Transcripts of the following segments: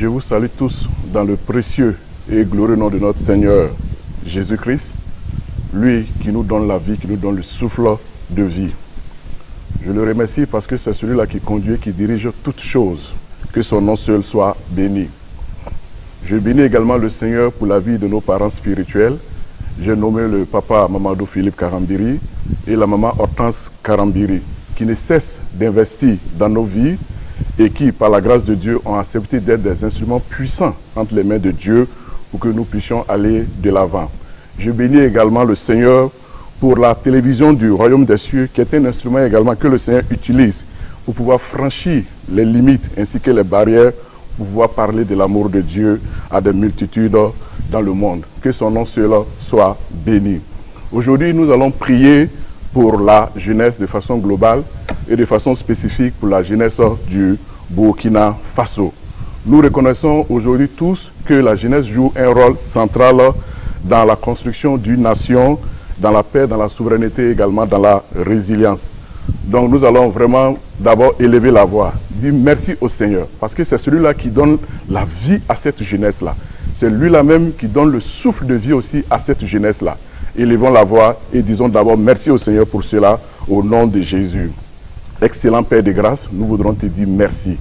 Je vous salue tous dans le précieux et glorieux nom de notre Seigneur Jésus-Christ, lui qui nous donne la vie, qui nous donne le souffle de vie. Je le remercie parce que c'est celui-là qui conduit, qui dirige toutes choses. Que son nom seul soit béni. Je bénis également le Seigneur pour la vie de nos parents spirituels. J'ai nommé le papa Mamadou Philippe Karambiri et la maman Hortense Karambiri, qui ne cessent d'investir dans nos vies et qui, par la grâce de Dieu, ont accepté d'être des instruments puissants entre les mains de Dieu pour que nous puissions aller de l'avant. Je bénis également le Seigneur pour la télévision du Royaume des cieux, qui est un instrument également que le Seigneur utilise pour pouvoir franchir les limites ainsi que les barrières pour pouvoir parler de l'amour de Dieu à des multitudes dans le monde. Que son nom seul soit béni. Aujourd'hui, nous allons prier pour la jeunesse de façon globale et de façon spécifique pour la jeunesse du Burkina Faso. Nous reconnaissons aujourd'hui tous que la jeunesse joue un rôle central dans la construction d'une nation, dans la paix, dans la souveraineté, également dans la résilience. Donc nous allons vraiment d'abord élever la voix, dire merci au Seigneur, parce que c'est celui-là qui donne la vie à cette jeunesse-là. C'est lui-là même qui donne le souffle de vie aussi à cette jeunesse-là. Élevons la voix et disons d'abord merci au Seigneur pour cela, au nom de Jésus. Excellent Père de grâce, nous voudrons te dire merci.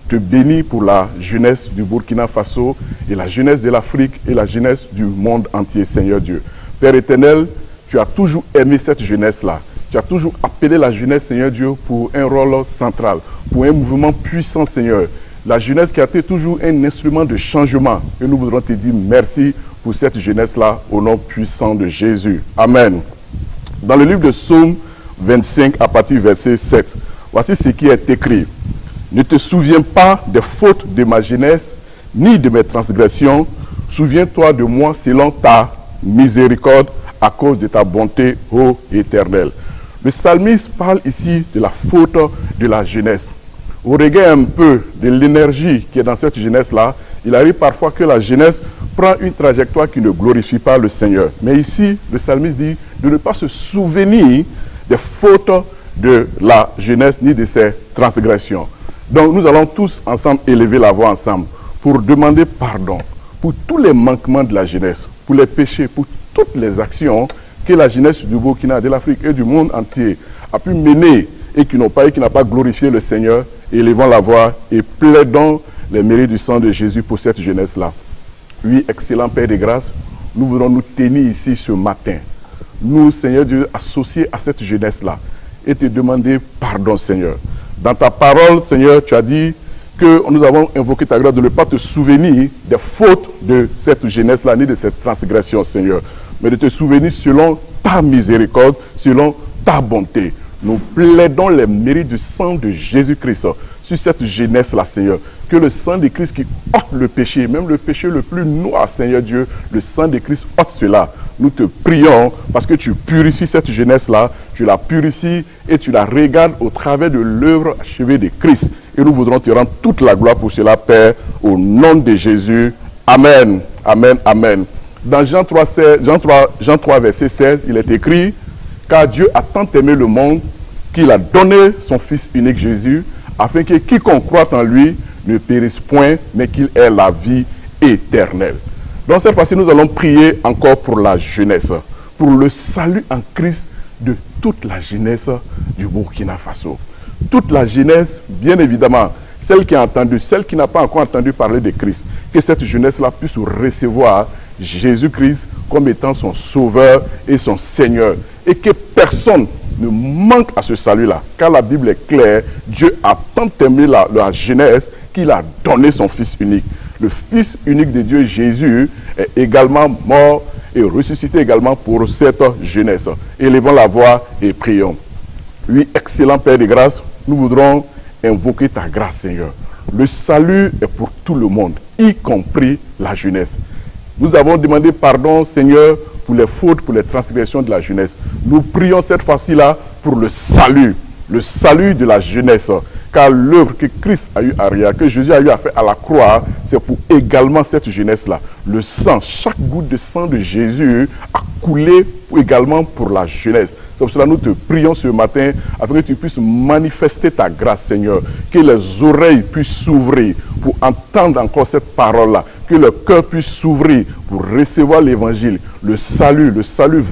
Te bénis pour la jeunesse du Burkina Faso et la jeunesse de l'Afrique et la jeunesse du monde entier, Seigneur Dieu. Père éternel, tu as toujours aimé cette jeunesse-là. Tu as toujours appelé la jeunesse, Seigneur Dieu, pour un rôle central, pour un mouvement puissant, Seigneur. La jeunesse qui a été toujours un instrument de changement. Et nous voudrons te dire merci pour cette jeunesse-là, au nom puissant de Jésus. Amen. Dans le livre de Psaume 25, à partir du verset 7, voici ce qui est écrit. Ne te souviens pas des fautes de ma jeunesse, ni de mes transgressions. Souviens-toi de moi selon ta miséricorde, à cause de ta bonté, ô Éternel. Le psalmiste parle ici de la faute de la jeunesse. Au regard un peu de l'énergie qui est dans cette jeunesse-là, il arrive parfois que la jeunesse prend une trajectoire qui ne glorifie pas le Seigneur. Mais ici, le psalmiste dit de ne pas se souvenir des fautes de la jeunesse ni de ses transgressions. Donc nous allons tous ensemble élever la voix ensemble pour demander pardon pour tous les manquements de la jeunesse, pour les péchés, pour toutes les actions que la jeunesse du Burkina, de l'Afrique et du monde entier a pu mener et qui n'a pas glorifié le Seigneur. Élevons la voix et plaidons les mérites du sang de Jésus pour cette jeunesse-là. Oui, excellent Père de grâce, nous voulons nous tenir ici ce matin. Nous, Seigneur Dieu, associés à cette jeunesse-là et te demander pardon, Seigneur. Dans ta parole, Seigneur, tu as dit que nous avons invoqué ta grâce de ne pas te souvenir des fautes de cette jeunesse-là, ni de cette transgression, Seigneur, mais de te souvenir selon ta miséricorde, selon ta bonté. Nous plaidons les mérites du sang de Jésus-Christ sur cette jeunesse-là, Seigneur. Que le sang de Christ qui ôte le péché, même le péché le plus noir, Seigneur Dieu, le sang de Christ ôte cela. Nous te prions parce que tu purifies cette jeunesse-là, tu la purifies et tu la regardes au travers de l'œuvre achevée de Christ. Et nous voudrons te rendre toute la gloire pour cela, Père, au nom de Jésus. Amen, amen, amen. Dans Jean 3, verset 16, il est écrit « Car Dieu a tant aimé le monde qu'il a donné son Fils unique Jésus, afin que quiconque croit en lui ne périsse point, mais qu'il ait la vie éternelle. » Donc cette fois-ci, nous allons prier encore pour la jeunesse, pour le salut en Christ de toute la jeunesse du Burkina Faso. Toute la jeunesse, bien évidemment, celle qui a entendu, celle qui n'a pas encore entendu parler de Christ, que cette jeunesse-là puisse recevoir Jésus-Christ comme étant son sauveur et son Seigneur. Et que personne ne manque à ce salut-là. Car la Bible est claire, Dieu a tant aimé la jeunesse qu'il a donné son Fils unique. Le Fils unique de Dieu, Jésus, est également mort et ressuscité également pour cette jeunesse. Élevons la voix et prions. Oui, excellent Père de grâce, nous voudrons invoquer ta grâce, Seigneur. Le salut est pour tout le monde, y compris la jeunesse. Nous avons demandé pardon, Seigneur, pour les fautes, pour les transgressions de la jeunesse. Nous prions cette fois-ci-là pour le salut de la jeunesse. Car l'œuvre que Christ a eu à réaliser, que Jésus a eu à faire à la croix, c'est pour également cette jeunesse-là. Le sang, chaque goutte de sang de Jésus a couler également pour la jeunesse. C'est pour cela que nous te prions ce matin afin que tu puisses manifester ta grâce, Seigneur. Que les oreilles puissent s'ouvrir pour entendre encore cette parole-là. Que le cœur puisse s'ouvrir pour recevoir l'évangile, le salut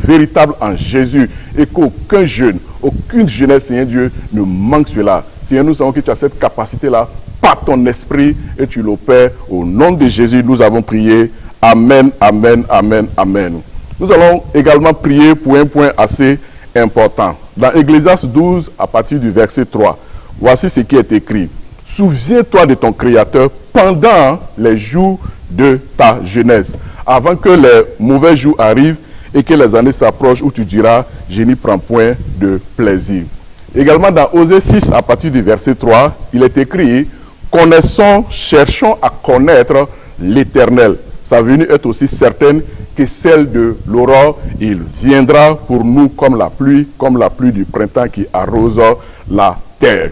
véritable en Jésus. Et qu'aucun jeune, aucune jeunesse, Seigneur Dieu, ne manque cela. Seigneur, nous savons que tu as cette capacité-là par ton esprit et tu l'opères. Au nom de Jésus, nous avons prié. Amen, amen, amen, amen. Nous allons également prier pour un point assez important. Dans Ecclésiaste 12, à partir du verset 3, voici ce qui est écrit. Souviens-toi de ton Créateur pendant les jours de ta jeunesse, avant que les mauvais jours arrivent et que les années s'approchent où tu diras, je n'y prends point de plaisir. Également dans Osée 6, à partir du verset 3, il est écrit, connaissons, cherchons à connaître l'Éternel. Sa venue est aussi certaine que celle de l'aurore. Il viendra pour nous comme la pluie du printemps qui arrose la terre.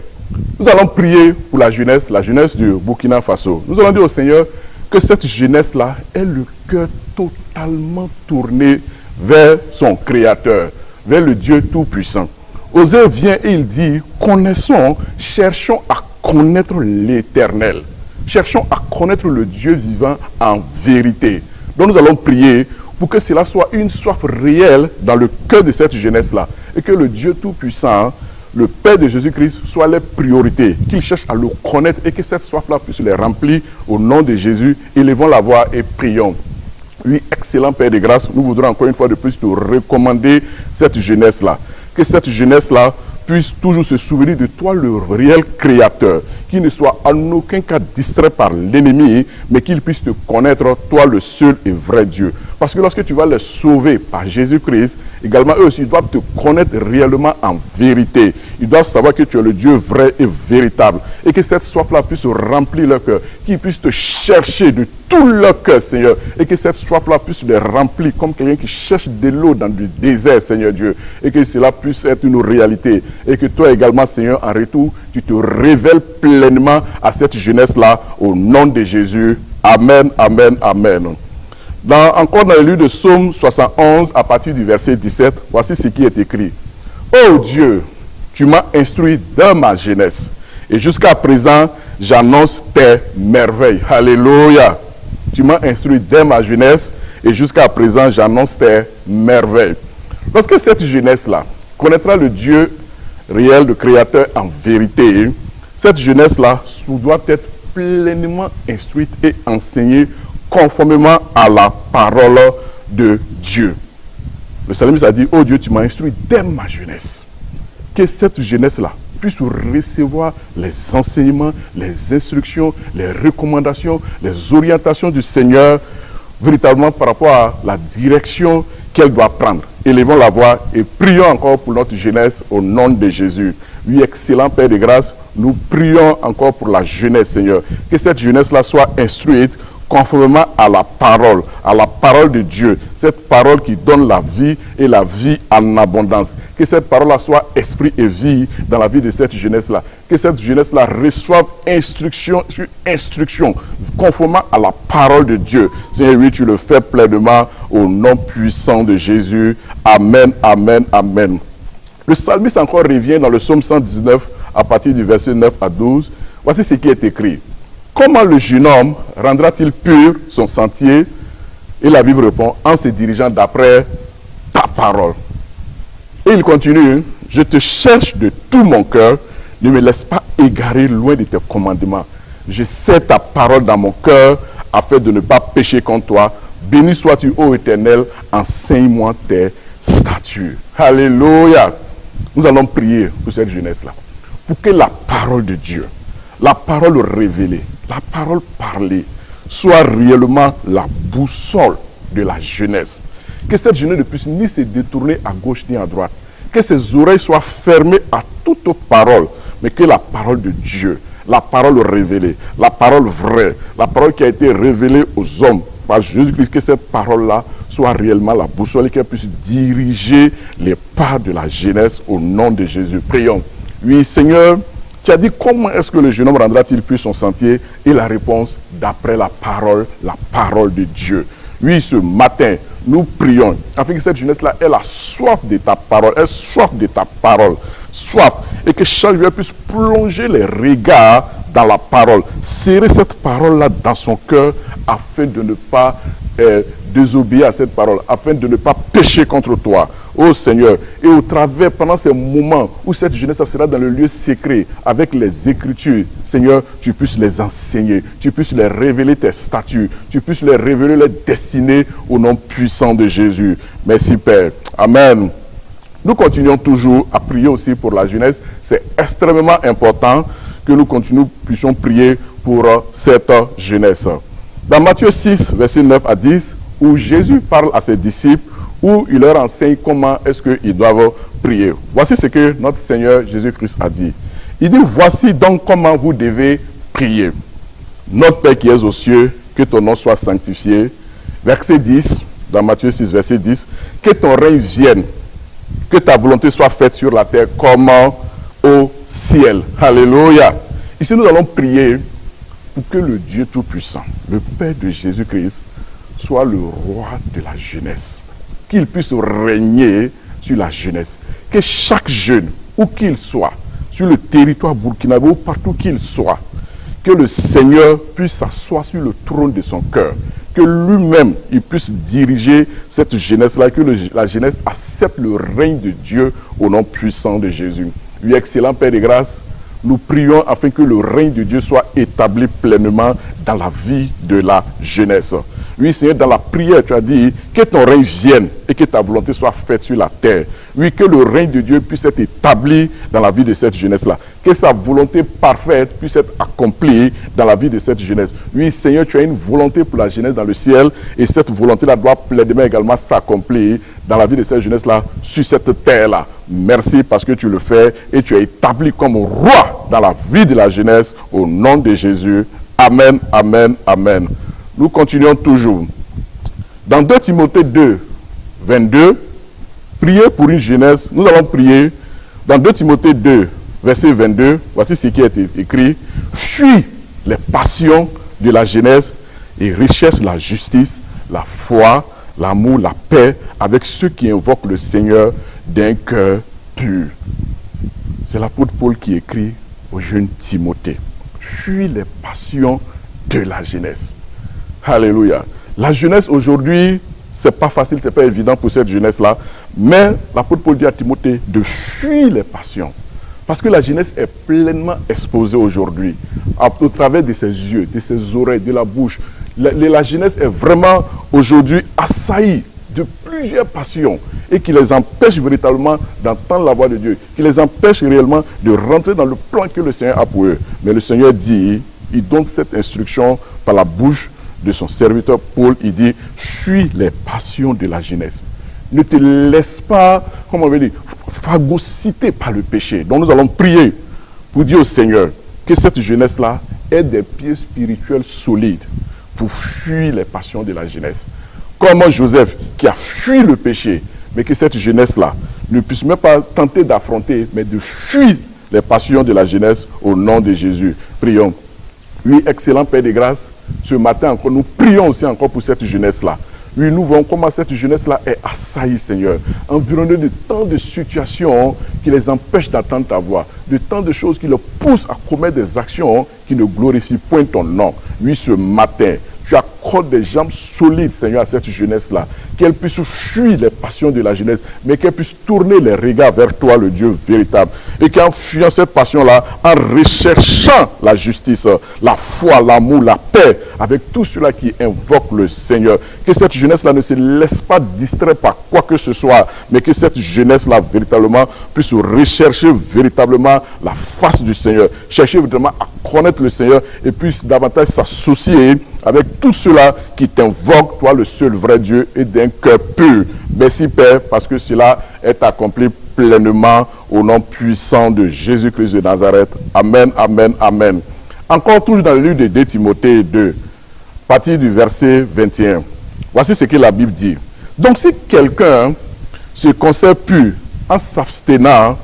Nous allons prier pour la jeunesse du Burkina Faso. Nous allons dire au Seigneur que cette jeunesse-là ait le cœur totalement tourné vers son Créateur, vers le Dieu Tout-Puissant. Osée vient et il dit, connaissons, cherchons à connaître l'Éternel. Cherchons à connaître le Dieu vivant en vérité. Donc nous allons prier pour que cela soit une soif réelle dans le cœur de cette jeunesse-là. Et que le Dieu Tout-Puissant, le Père de Jésus-Christ, soit les priorités. Qu'ils cherchent à le connaître et que cette soif-là puisse les remplir au nom de Jésus. Élevons la voix et prions. Oui, excellent Père de grâce, nous voudrons encore une fois de plus te recommander cette jeunesse-là. Que cette jeunesse-là puisse toujours se souvenir de toi, le réel Créateur, qui ne soit en aucun cas distrait par l'ennemi, mais qu'il puisse te connaître, toi, le seul et vrai Dieu. Parce que lorsque tu vas les sauver par Jésus-Christ, également eux aussi doivent te connaître réellement en vérité. Ils doivent savoir que tu es le Dieu vrai et véritable. Et que cette soif-là puisse remplir leur cœur, qu'ils puissent te chercher de tout leur cœur, Seigneur. Et que cette soif-là puisse les remplir comme quelqu'un qui cherche de l'eau dans du désert, Seigneur Dieu. Et que cela puisse être une réalité. Et que toi également, Seigneur, en retour, tu te révèles pleinement à cette jeunesse-là, au nom de Jésus. Amen, amen, amen. Encore dans le livre de Psaume 71, à partir du verset 17, voici ce qui est écrit. Ô Dieu, tu m'as instruit dans ma jeunesse, et jusqu'à présent, j'annonce tes merveilles. Alléluia. Tu m'as instruit dès ma jeunesse, et jusqu'à présent, j'annonce tes merveilles. Lorsque cette jeunesse-là connaîtra le Dieu réel, le Créateur en vérité, cette jeunesse-là doit être pleinement instruite et enseignée conformément à la parole de Dieu. Le psalmiste a dit, oh Dieu, tu m'as instruit dès ma jeunesse. Que cette jeunesse-là puisse recevoir les enseignements, les instructions, les recommandations, les orientations du Seigneur, véritablement par rapport à la direction qu'elle doit prendre. Élevons la voix et prions encore pour notre jeunesse au nom de Jésus. Oui, excellent Père de grâce, nous prions encore pour la jeunesse, Seigneur. Que cette jeunesse-là soit instruite conformément à la parole de Dieu, cette parole qui donne la vie et la vie en abondance. Que cette parole-là soit esprit et vie dans la vie de cette jeunesse-là. Que cette jeunesse-là reçoive instruction sur instruction, conformément à la parole de Dieu. Seigneur, oui, tu le fais pleinement au nom puissant de Jésus. Amen, amen, amen. Le psalmiste encore revient dans le psaume 119 à partir du verset 9 à 12. Voici ce qui est écrit. Comment le jeune homme rendra-t-il pur son sentier? Et la Bible répond, en se dirigeant d'après ta parole. Et il continue, je te cherche de tout mon cœur, ne me laisse pas égarer loin de tes commandements. Je sais ta parole dans mon cœur, afin de ne pas pécher contre toi. Béni sois-tu, ô Éternel, enseigne-moi tes statuts. Alléluia. Nous allons prier pour cette jeunesse-là, pour que la parole de Dieu, la parole révélée, la parole parlée, soit réellement la boussole de la jeunesse. Que cette jeunesse ne puisse ni se détourner à gauche ni à droite. Que ses oreilles soient fermées à toute parole, mais que la parole de Dieu, la parole révélée, la parole vraie, la parole qui a été révélée aux hommes par Jésus-Christ, que cette parole-là soit réellement la boussole et qu'elle puisse diriger les pas de la jeunesse au nom de Jésus. Prions. Oui, Seigneur, tu as dit comment est-ce que le jeune homme rendra-t-il plus son sentier? Et la réponse, d'après la parole de Dieu. Oui, ce matin, nous prions afin que cette jeunesse-là ait la soif de ta parole, ait soif de ta parole, soif, et que chaque jour puisse plonger les regards dans la parole, serrer cette parole-là dans son cœur afin de ne pas désobéir à cette parole, afin de ne pas pécher contre toi. Oh Seigneur, et au travers, pendant ces moments où cette jeunesse sera dans le lieu secret, avec les Écritures, Seigneur, tu puisses les enseigner, tu puisses les révéler tes statuts, tu puisses les révéler les destinées au nom puissant de Jésus. Merci Père. Amen. Nous continuons toujours à prier aussi pour la jeunesse. C'est extrêmement important que nous puissions prier pour cette jeunesse. Dans Matthieu 6, versets 9 à 10, où Jésus parle à ses disciples, où il leur enseigne comment est-ce qu'ils doivent prier. Voici ce que notre Seigneur Jésus-Christ a dit. Il dit, voici donc comment vous devez prier. Notre Père qui es aux cieux, que ton nom soit sanctifié. Verset 10, dans Matthieu 6, verset 10, que ton règne vienne, que ta volonté soit faite sur la terre comme au ciel. Alléluia. Ici, nous allons prier pour que le Dieu Tout-Puissant, le Père de Jésus-Christ, soit le roi de la jeunesse. Qu'il puisse régner sur la jeunesse. Que chaque jeune, où qu'il soit, sur le territoire burkinabé, ou partout qu'il soit, que le Seigneur puisse s'asseoir sur le trône de son cœur. Que lui-même, il puisse diriger cette jeunesse-là, que la jeunesse accepte le règne de Dieu au nom puissant de Jésus. Oui, excellent Père de grâce, nous prions afin que le règne de Dieu soit établi pleinement dans la vie de la jeunesse. Oui, Seigneur, dans la prière, tu as dit que ton règne vienne et que ta volonté soit faite sur la terre. Oui, que le règne de Dieu puisse être établi dans la vie de cette jeunesse-là. Que sa volonté parfaite puisse être accomplie dans la vie de cette jeunesse. Oui, Seigneur, tu as une volonté pour la jeunesse dans le ciel et cette volonté-là doit pleinement également s'accomplir dans la vie de cette jeunesse-là, sur cette terre-là. Merci parce que tu le fais et tu es établi comme roi dans la vie de la jeunesse au nom de Jésus. Amen, amen, amen. Nous continuons toujours. Dans 2 Timothée 2, 22, prier pour une jeunesse. Nous allons prier dans 2 Timothée 2, verset 22. Voici ce qui est écrit. Fuis les passions de la jeunesse et recherche la justice, la foi, l'amour, la paix avec ceux qui invoquent le Seigneur d'un cœur pur. C'est l'apôtre Paul qui écrit au jeune Timothée. Fuis les passions de la jeunesse. Alléluia. La jeunesse aujourd'hui, c'est pas facile, c'est pas évident pour cette jeunesse-là. Mais l'apôtre Paul dit à Timothée de fuir les passions. Parce que la jeunesse est pleinement exposée aujourd'hui. Au travers de ses yeux, de ses oreilles, de la bouche. La jeunesse est vraiment aujourd'hui assaillie de plusieurs passions. Et qui les empêchent véritablement d'entendre la voix de Dieu. Qui les empêchent réellement de rentrer dans le plan que le Seigneur a pour eux. Mais le Seigneur dit, il donne cette instruction par la bouche de son serviteur Paul, il dit, fuis les passions de la jeunesse. Ne te laisse pas, comment on veut dire, phagocyter par le péché. Donc nous allons prier pour dire au Seigneur que cette jeunesse-là ait des pieds spirituels solides pour fuir les passions de la jeunesse. Comme Joseph qui a fui le péché, mais que cette jeunesse-là ne puisse même pas tenter d'affronter, mais de fuir les passions de la jeunesse au nom de Jésus. Prions. Oui, excellent Père de grâce, ce matin encore, nous prions aussi encore pour cette jeunesse-là. Oui, nous voyons comment cette jeunesse-là est assaillie, Seigneur, environnée de tant de situations qui les empêchent d'entendre ta voix, de tant de choses qui les poussent à commettre des actions qui ne glorifient point ton nom. Oui, ce matin, tu accordes des jambes solides, Seigneur, à cette jeunesse-là, qu'elle puisse fuir les passions de la jeunesse, mais qu'elle puisse tourner les regards vers toi, le Dieu véritable. Et qu'en fuyant cette passion-là, en recherchant la justice, la foi, l'amour, la paix, avec tout cela qui invoque le Seigneur, que cette jeunesse-là ne se laisse pas distraire par quoi que ce soit, mais que cette jeunesse-là, véritablement, puisse rechercher véritablement la face du Seigneur, chercher véritablement à connaître le Seigneur et puisse davantage s'associer avec tout cela qui t'invoque, toi le seul vrai Dieu, et d'un cœur pur. Merci Père, parce que cela est accompli pleinement au nom puissant de Jésus-Christ de Nazareth. Amen, amen, amen. Encore toujours dans le livre de 2 Timothée 2, à partir du verset 21. Voici ce que la Bible dit. Donc si quelqu'un se conserve pur en s'abstenant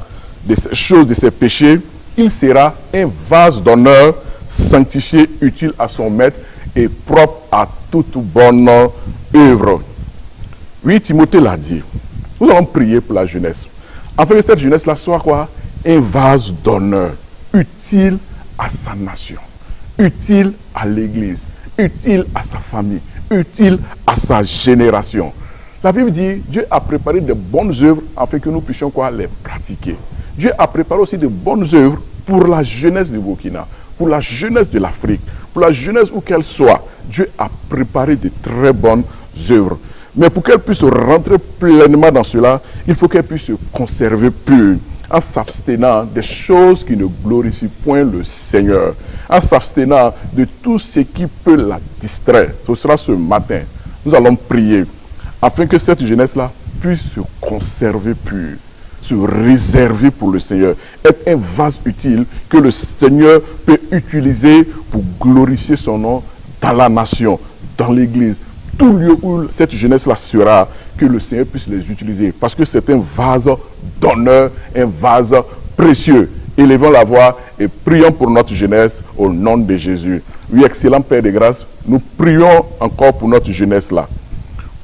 de ces choses, de ses péchés, il sera un vase d'honneur, sanctifié, utile à son maître et propre à toute bonne œuvre. Oui, Timothée l'a dit. Nous allons prier pour la jeunesse. Afin que cette jeunesse-là soit quoi? Un vase d'honneur, utile à sa nation, utile à l'Église, utile à sa famille, utile à sa génération. La Bible dit, Dieu a préparé de bonnes œuvres afin que nous puissions quoi? Les pratiquer. Dieu a préparé aussi de bonnes œuvres pour la jeunesse du Burkina, pour la jeunesse de l'Afrique, pour la jeunesse où qu'elle soit. Dieu a préparé de très bonnes œuvres. Mais pour qu'elle puisse rentrer pleinement dans cela, il faut qu'elle puisse se conserver pure, en s'abstenant des choses qui ne glorifient point le Seigneur, en s'abstenant de tout ce qui peut la distraire. Ce sera ce matin. Nous allons prier afin que cette jeunesse-là puisse se conserver pure, se réserver pour le Seigneur, être un vase utile que le Seigneur peut utiliser pour glorifier son nom dans la nation, dans l'Église, tout lieu où cette jeunesse-là sera, que le Seigneur puisse les utiliser, parce que c'est un vase d'honneur, un vase précieux. Élevons la voix et prions pour notre jeunesse au nom de Jésus. Oui, excellent Père de grâce, nous prions encore pour notre jeunesse-là,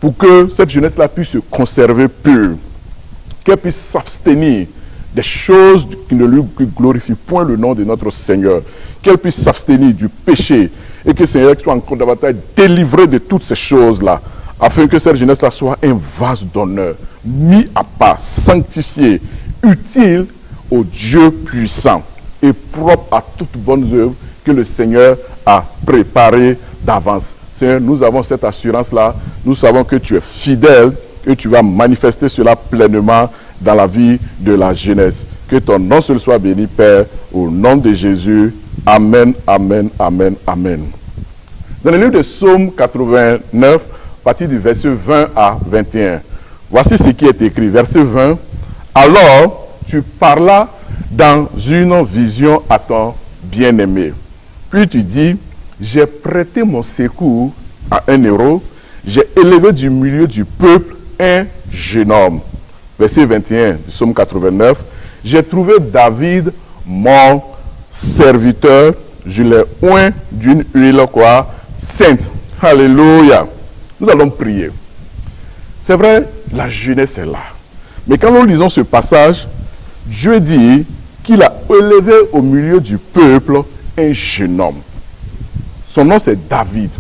pour que cette jeunesse-là puisse se conserver pure, qu'elle puisse s'abstenir des choses qui ne lui glorifient point le nom de notre Seigneur, qu'elle puisse s'abstenir du péché, et que le Seigneur soit encore davantage délivré de toutes ces choses-là, afin que cette jeunesse-là soit un vase d'honneur, mis à part, sanctifié, utile au Dieu puissant et propre à toute bonne œuvre que le Seigneur a préparé d'avance. Seigneur, nous avons cette assurance-là, nous savons que tu es fidèle et tu vas manifester cela pleinement dans la vie de la jeunesse. Que ton nom seul soit béni, Père, au nom de Jésus. Amen, amen, amen, amen. Dans le livre de Psaume 89, à partir du verset 20 à 21, voici ce qui est écrit. Verset 20. Alors, tu parlas dans une vision à ton bien-aimé. Puis tu dis, j'ai prêté mon secours à un héros, j'ai élevé du milieu du peuple un jeune homme. Verset 21 du Psaume 89. J'ai trouvé David, mon serviteur, je l'ai oint d'une huile quoi, sainte. Alléluia. Nous allons prier. C'est vrai, la jeunesse est là. Mais quand nous lisons ce passage, Dieu dit qu'il a élevé au milieu du peuple un jeune homme. Son nom c'est David.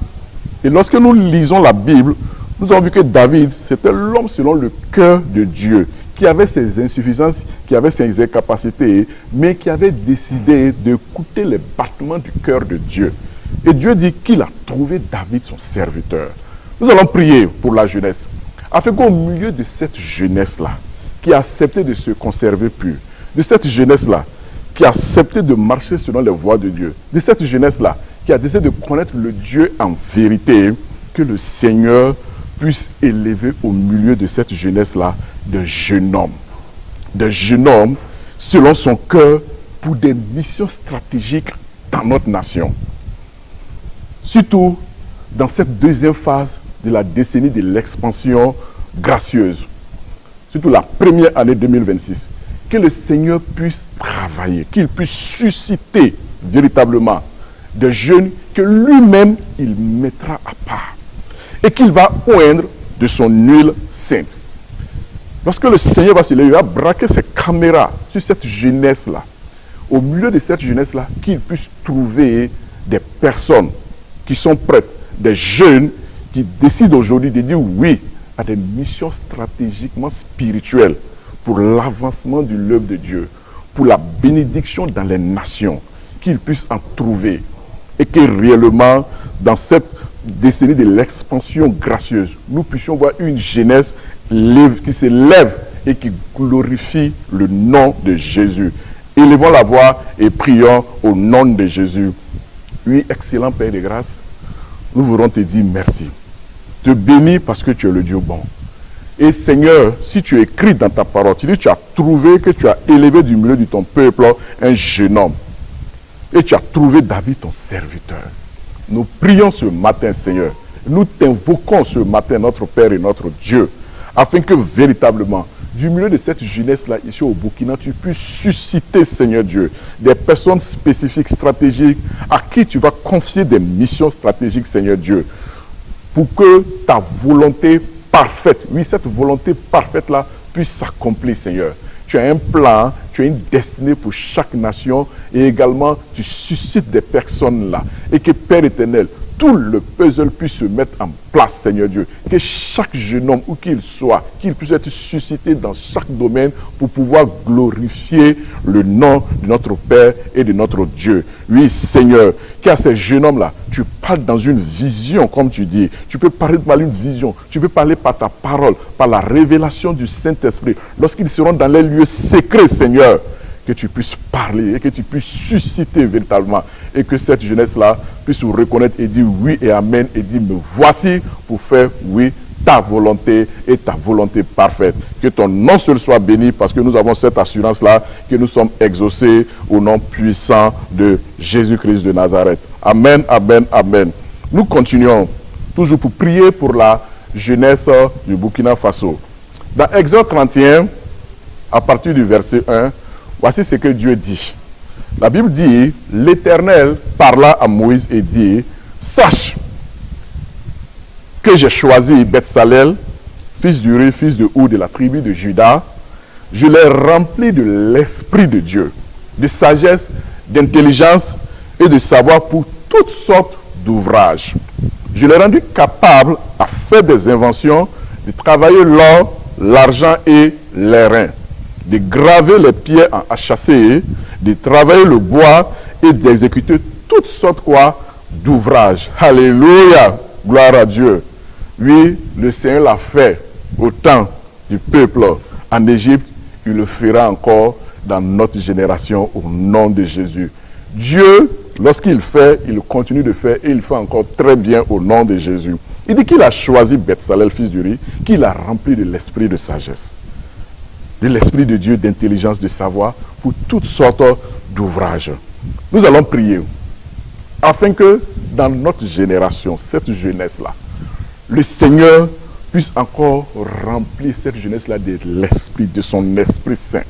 Et lorsque nous lisons la Bible, nous avons vu que David, c'était l'homme selon le cœur de Dieu, qui avait ses insuffisances, qui avait ses incapacités, mais qui avait décidé d'écouter les battements du cœur de Dieu. Et Dieu dit qu'il a trouvé David son serviteur. Nous allons prier pour la jeunesse, afin qu'au milieu de cette jeunesse-là, qui a accepté de se conserver pur, de cette jeunesse-là, qui a accepté de marcher selon les voies de Dieu, de cette jeunesse-là, qui a décidé de connaître le Dieu en vérité, que le Seigneur puisse élever au milieu de cette jeunesse-là de jeunes hommes selon son cœur pour des missions stratégiques dans notre nation. Surtout dans cette deuxième phase de la décennie de l'expansion gracieuse, surtout la première année 2026, que le Seigneur puisse travailler, qu'il puisse susciter véritablement des jeunes que lui-même il mettra à part et qu'il va oindre de son huile sainte. Lorsque le Seigneur va se lever, il va braquer ses caméras sur cette jeunesse-là. Au milieu de cette jeunesse-là, qu'il puisse trouver des personnes qui sont prêtes, des jeunes qui décident aujourd'hui de dire oui à des missions stratégiquement spirituelles pour l'avancement de l'œuvre de Dieu, pour la bénédiction dans les nations, qu'ils puissent en trouver. Et que réellement, dans cette décennie de l'expansion gracieuse, nous puissions voir une jeunesse qui se lève et qui glorifie le nom de Jésus. Élevons la voix et prions au nom de Jésus. Oui, excellent Père de grâce, nous voulons te dire merci. Te bénis parce que tu es le Dieu bon. Et Seigneur, si tu écris dans ta parole, tu dis que tu as trouvé, que tu as élevé du milieu de ton peuple un jeune homme. Et tu as trouvé David ton serviteur. Nous prions ce matin, Seigneur. Nous t'invoquons ce matin, notre Père et notre Dieu, afin que véritablement, du milieu de cette jeunesse-là, ici au Burkina, tu puisses susciter, Seigneur Dieu, des personnes spécifiques, stratégiques, à qui tu vas confier des missions stratégiques, Seigneur Dieu, pour que ta volonté parfaite, oui, cette volonté parfaite-là puisse s'accomplir, Seigneur. Tu as un plan, tu as une destinée pour chaque nation et également tu suscites des personnes là. Et que Père éternel, tout le puzzle puisse se mettre en place, Seigneur Dieu. Que chaque jeune homme, où qu'il soit, qu'il puisse être suscité dans chaque domaine pour pouvoir glorifier le nom de notre Père et de notre Dieu. Oui, Seigneur, qu'à ces jeunes hommes-là, tu parles dans une vision, comme tu dis. Tu peux parler par une vision, tu peux parler par ta parole, par la révélation du Saint-Esprit. Lorsqu'ils seront dans les lieux secrets, Seigneur, que tu puisses parler et que tu puisses susciter véritablement et que cette jeunesse-là puisse vous reconnaître et dire oui et amen et dire me voici pour faire oui ta volonté et ta volonté parfaite. Que ton nom seul soit béni parce que nous avons cette assurance-là que nous sommes exaucés au nom puissant de Jésus-Christ de Nazareth. Amen, amen, amen. Nous continuons toujours pour prier pour la jeunesse du Burkina Faso. Dans Exode 31, à partir du verset 1, voici ce que Dieu dit. La Bible dit, l'Éternel parla à Moïse et dit, sache que j'ai choisi Betsalel, fils d'Uri, fils de Hur, de la tribu de Juda. Je l'ai rempli de l'Esprit de Dieu, de sagesse, d'intelligence et de savoir pour toutes sortes d'ouvrages. Je l'ai rendu capable à faire des inventions, de travailler l'or, l'argent et l'airain, de graver les pierres en chasser, de travailler le bois et d'exécuter toutes sortes d'ouvrages. Alléluia, gloire à Dieu. Oui, le Seigneur l'a fait au temps du peuple en Égypte, il le fera encore dans notre génération au nom de Jésus. Dieu, lorsqu'il fait, il continue de faire et il fait encore très bien au nom de Jésus. Il dit qu'il a choisi Betsalel, fils d'Uri, qu'il a rempli de l'esprit de sagesse, de l'esprit de Dieu, d'intelligence, de savoir, pour toutes sortes d'ouvrages. Nous allons prier, afin que dans notre génération, cette jeunesse-là, le Seigneur puisse encore remplir cette jeunesse-là de l'esprit, de son Esprit Saint,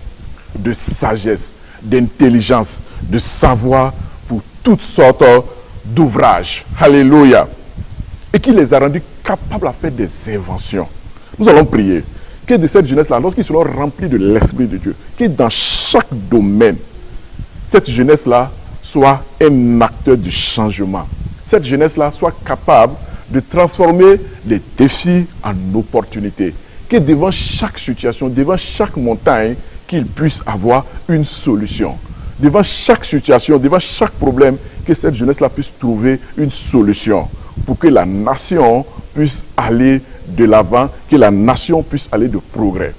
de sagesse, d'intelligence, de savoir, pour toutes sortes d'ouvrages. Alléluia. Et qu'il les a rendus capables à faire des inventions. Nous allons prier que de cette jeunesse-là, lorsqu'ils seront remplis de l'Esprit de Dieu, que dans chaque domaine, cette jeunesse-là soit un acteur du changement. Cette jeunesse-là soit capable de transformer les défis en opportunités. Que devant chaque situation, devant chaque montagne, qu'ils puissent avoir une solution. Devant chaque situation, devant chaque problème, que cette jeunesse-là puisse trouver une solution pour que la nation puisse aller de l'avant, que la nation puisse aller de progrès.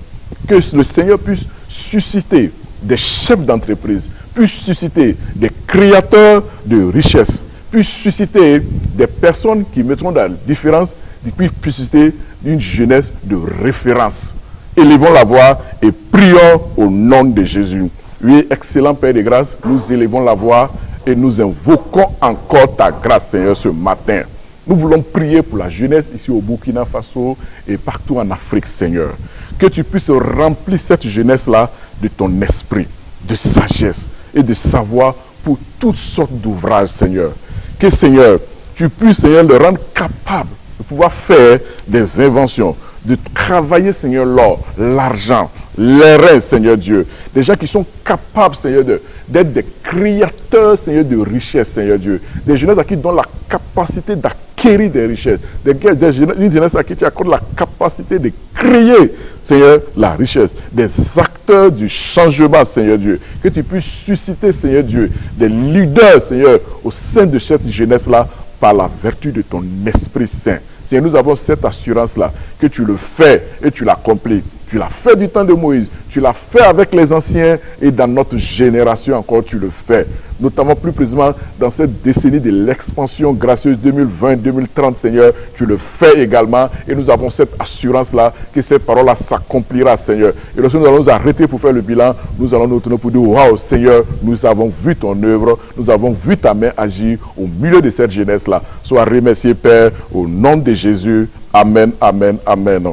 Que le Seigneur puisse susciter des chefs d'entreprise, puisse susciter des créateurs de richesses, puisse susciter des personnes qui mettront dans la différence, puisse susciter une jeunesse de référence. Élevons la voix et prions au nom de Jésus. Oui, excellent Père de grâce, nous élevons la voix et nous invoquons encore ta grâce, Seigneur, ce matin. Nous voulons prier pour la jeunesse ici au Burkina Faso et partout en Afrique, Seigneur. Que tu puisses remplir cette jeunesse-là de ton esprit, de sagesse et de savoir pour toutes sortes d'ouvrages, Seigneur. Que, Seigneur, tu puisses, Seigneur, le rendre capable de pouvoir faire des inventions, de travailler, Seigneur, l'or, l'argent, l'airain, Seigneur Dieu. Des gens qui sont capables, Seigneur, d'être des créateurs, Seigneur, de richesses, Seigneur Dieu. Des jeunesses à qui donnent la capacité d'acquérir des richesses. Une jeunesse à qui tu accordes la capacité de créer, Seigneur, la richesse. Des acteurs du changement, Seigneur Dieu. Que tu puisses susciter, Seigneur Dieu, des leaders, Seigneur, au sein de cette jeunesse-là, par la vertu de ton Esprit Saint. Seigneur, nous avons cette assurance-là, que tu le fais et tu l'accomplis. Tu l'as fait du temps de Moïse, tu l'as fait avec les anciens et dans notre génération encore tu le fais. Notamment plus précisément dans cette décennie de l'expansion gracieuse 2020-2030, Seigneur, tu le fais également et nous avons cette assurance-là que cette parole-là s'accomplira, Seigneur. Et lorsque nous allons nous arrêter pour faire le bilan, nous allons nous tourner pour dire, waouh, Seigneur, nous avons vu ton œuvre, nous avons vu ta main agir au milieu de cette jeunesse-là. Sois remercié, Père, au nom de Jésus. Amen, amen, amen.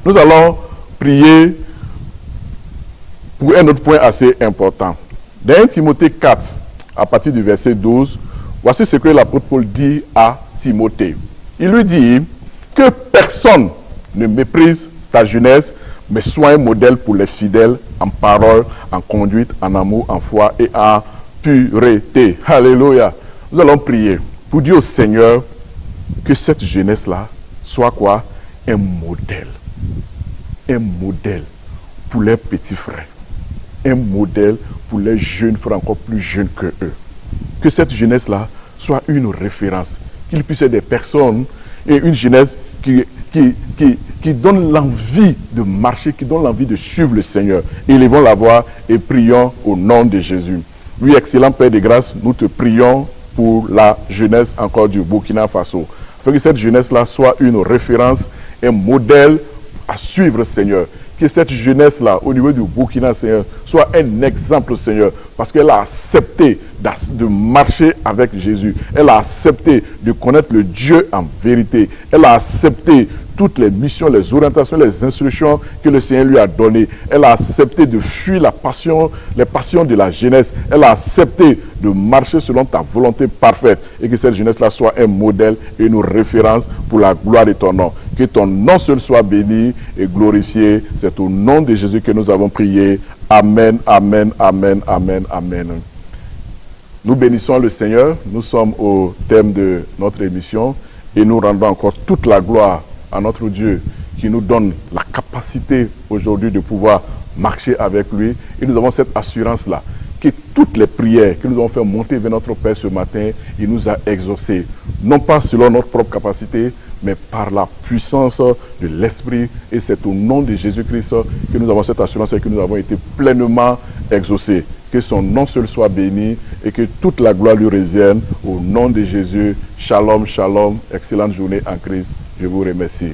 Nous allons prier pour un autre point assez important. Dans 1 Timothée 4, à partir du verset 12, voici ce que l'apôtre Paul dit à Timothée. Il lui dit que personne ne méprise ta jeunesse, mais sois un modèle pour les fidèles en parole, en conduite, en amour, en foi et en pureté. Alléluia. Nous allons prier pour dire au Seigneur que cette jeunesse-là soit quoi? Un modèle. Un modèle pour les petits frères. Un modèle pour les jeunes frères encore plus jeunes que eux. Que cette jeunesse-là soit une référence. Qu'il puisse être des personnes et une jeunesse qui donne l'envie de marcher, qui donne l'envie de suivre le Seigneur. Élevons la voix et prions au nom de Jésus. Oui, excellent Père de grâce, nous te prions pour la jeunesse encore du Burkina Faso. Afin que cette jeunesse-là soit une référence, un modèle à suivre, Seigneur. Que cette jeunesse-là, au niveau du Burkina, Seigneur, soit un exemple, Seigneur, parce qu'elle a accepté de marcher avec Jésus. Elle a accepté de connaître le Dieu en vérité. Elle a accepté toutes les missions, les orientations, les instructions que le Seigneur lui a données. Elle a accepté de fuir les passions de la jeunesse. Elle a accepté de marcher selon ta volonté parfaite. Et que cette jeunesse-là soit un modèle et une référence pour la gloire de ton nom. Que ton nom seul soit béni et glorifié. C'est au nom de Jésus que nous avons prié. Amen, amen, amen, amen, amen. Nous bénissons le Seigneur. Nous sommes au thème de notre émission et nous rendons encore toute la gloire à notre Dieu qui nous donne la capacité aujourd'hui de pouvoir marcher avec lui. Et nous avons cette assurance-là que toutes les prières que nous avons fait monter vers notre Père ce matin, il nous a exaucés. Non pas selon notre propre capacité, mais par la puissance de l'Esprit. Et c'est au nom de Jésus-Christ que nous avons cette assurance et que nous avons été pleinement exaucés. Que son nom seul soit béni et que toute la gloire lui revienne. Au nom de Jésus, shalom, shalom, excellente journée en Christ. Je vous remercie.